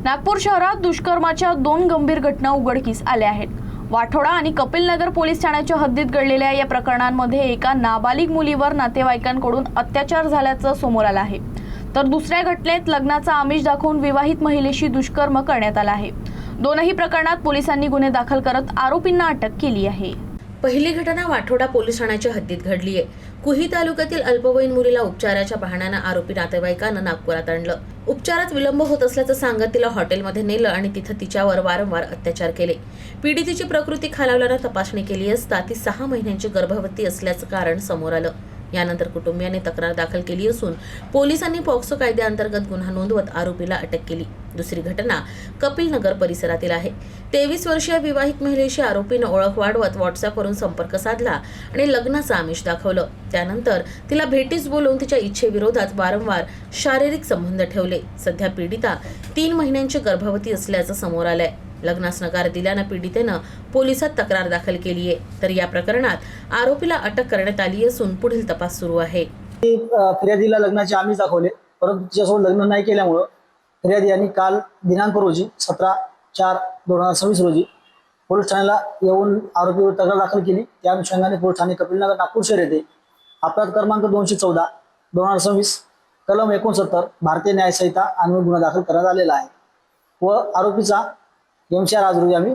नागपूर शहरात दुष्कर्माच्या 2 गंभीर घटना उघडकीस आल्या आहेत। वाठोडा आणि कपिलनगर पोलीस ठाण्याच्या हद्दीत घडलेल्या या प्रकरणांमध्ये एका नाबालिग मुलीवर नातेवाईकांकडून अत्याचार झाल्याचं समोर आलं आहे, तर दुसऱ्या घटनेत लग्नाचा आमिष दाखवून विवाहित महिलेशी दुष्कर्म करण्यात आलं आहे। दोनही प्रकरणात पोलिसांनी गुन्हे दाखल करत आरोपींना अटक केली आहे। पहिली घटना वाठोडा पोलीस ठाण्याच्या हद्दीत घडली आहे। कुही तालुक्यातील अल्पवयीन मुलीला उपचाराच्या बहाण्याने आरोपी नातेवाईकांना नागपुरात आणलं। उपचारात विलंब होत असल्याचं सांगत तिला हॉटेलमध्ये नेलं आणि तिथं तिच्यावर वारंवार अत्याचार केले। पीडितेची प्रकृती खालावल्याने तपासणी केली असता ती 6 महिन्यांची गर्भवती असल्याचं कारण समोर आलं। यानंतर कुटुंबियांनी तक्रार दाखल केली असून पोलिसांनी पॉक्सो कायद्याअंतर्गत गुन्हा नोंदवत आरोपीला अटक केली। दुसरी घटना कपिलनगर परिसरातील आहे। 23 वर्षीय विवाहित महिलेशी आरोपीने ओळख वाढवत व्हॉट्सअपवरून संपर्क साधला आणि लग्नाचं आमिष दाखवलं। त्यानंतर तिला भेटीस बोलवून तिच्या इच्छेविरोधात वारंवार शारीरिक संबंध ठेवले। सध्या पीडिता 3 महिन्यांची गर्भवती असल्याचं समोर आलंय। लग्नास नकार दिल्यानं पीडितेनं पोलिसात तक्रार दाखल केली आहे, तर या प्रकरणात आरोपीला अटक करण्यात आली असून पुढील तपास सुरू आहे। फिर्यादीला लग्नाचे आमिष दाखवले, परंतु तिच्यासोबत लग्न नाही केल्यामुळे फिर्यादी यांनी काल दिनांक रोजी 17/4/2026 रोजी पोलीस ठाण्याला येऊन आरोपीवर तक्रार दाखल केली। त्या अनुषंगाने पोलीस ठाणे कपिलनगर नागपूर शहर येथे अपराध क्रमांक 214/2026 कलम 69 भारतीय न्याय संहिता अन्वये गुन्हा दाखल करण्यात आलेला आहे व आरोपीचा MC आज रोजी आम्ही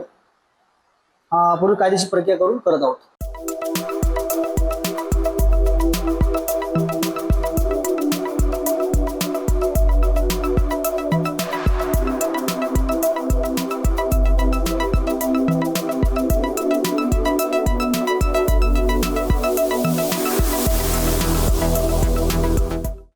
पुढील कायदेशीर प्रक्रिया करून करत आहोत।